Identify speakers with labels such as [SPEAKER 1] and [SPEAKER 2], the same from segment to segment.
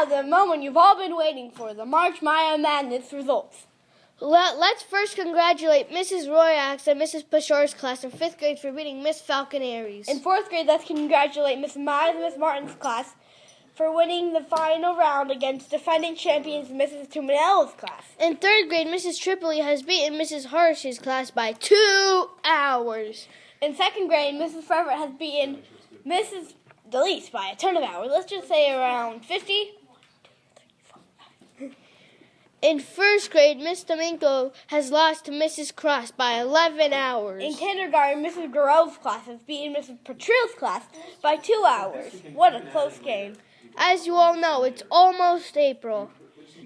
[SPEAKER 1] now, the moment you've all been waiting for, the March Madness results.
[SPEAKER 2] Let's first congratulate Mrs. Royax and Mrs. Pashor's class in 5th grade for beating Miss Falcon Aries.
[SPEAKER 1] In 4th grade, let's congratulate Miss Myers and Miss Martin's class for winning the final round against defending champions Mrs. Tumanella's class.
[SPEAKER 2] In 3rd grade, Mrs. Tripoli has beaten Mrs. Harsh's class by 2 hours.
[SPEAKER 1] In 2nd grade, Mrs. Fervert has beaten Mrs. Delise by a ton of hours. Let's just say around 50.
[SPEAKER 2] In 1st grade, Miss Domingo has lost to Mrs. Cross by 11 hours.
[SPEAKER 1] In kindergarten, Mrs. Garrell's class has beaten Mrs. Patril's class by 2 hours. What a close game.
[SPEAKER 2] As you all know, it's almost April.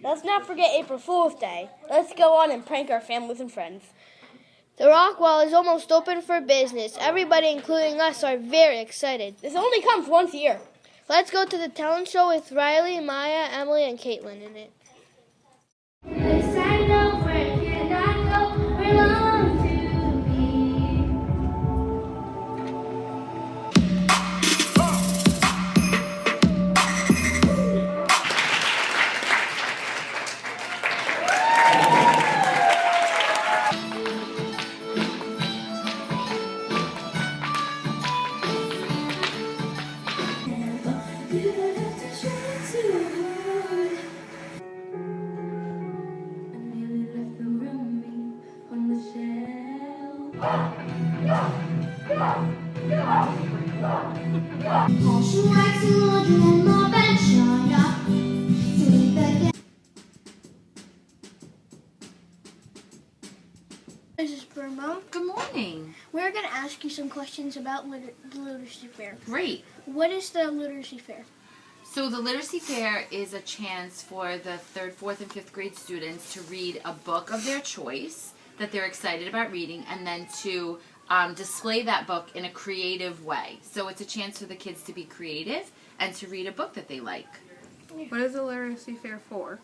[SPEAKER 1] Let's not forget April Fool's Day. Let's go on and prank our families and friends.
[SPEAKER 2] The rock wall is almost open for business. Everybody, including us, are very excited.
[SPEAKER 1] This only comes once a year.
[SPEAKER 2] Let's go to the talent show with Riley, Maya, Emily, and Caitlin in it.
[SPEAKER 3] Yes, I know where can I go, where long to be. You don't have to try too hard.
[SPEAKER 4] Mrs. Burma,
[SPEAKER 5] Good morning.
[SPEAKER 4] we're going to ask you some questions about the Literacy Fair.
[SPEAKER 5] Great.
[SPEAKER 4] What is the Literacy Fair?
[SPEAKER 5] So the Literacy Fair is a chance for the 3rd, 4th, and 5th grade students to read a book of their choice that they're excited about reading, and then to display that book in a creative way. So it's a chance for the kids to be creative and to read a book that they like.
[SPEAKER 6] What is the Literacy Fair for?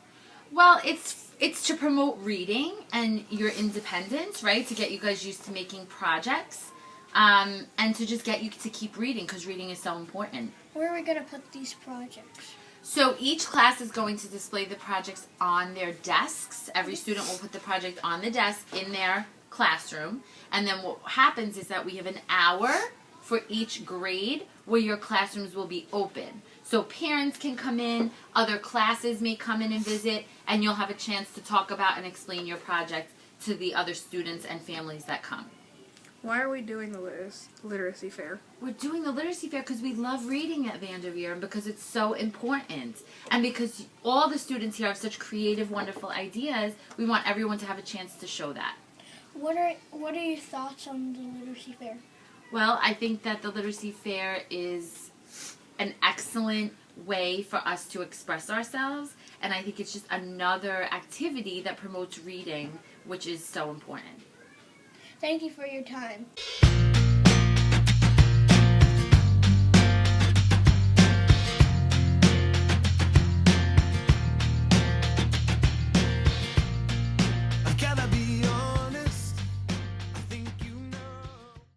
[SPEAKER 5] Well, it's to promote reading and your independence, right? To get you guys used to making projects, and to just get you to keep reading, because reading is so important.
[SPEAKER 4] Where are we going to put these projects?
[SPEAKER 5] So each class is going to display the projects on their desks. Every student will put the project on the desk in their classroom. And then what happens is that we have an hour for each grade where your classrooms will be open. So parents can come in, other classes may come in and visit, and you'll have a chance to talk about and explain your project to the other students and families that come.
[SPEAKER 6] Why are we doing the Literacy Fair?
[SPEAKER 5] We're doing the Literacy Fair because we love reading at Vanderveer and because it's so important. And because all the students here have such creative, wonderful ideas, we want everyone to have a chance to show that.
[SPEAKER 4] What are your thoughts on the Literacy Fair?
[SPEAKER 5] Well, I think that the Literacy Fair is an excellent way for us to express ourselves, and I think it's just another activity that promotes reading, which is so important.
[SPEAKER 4] Thank you for your time.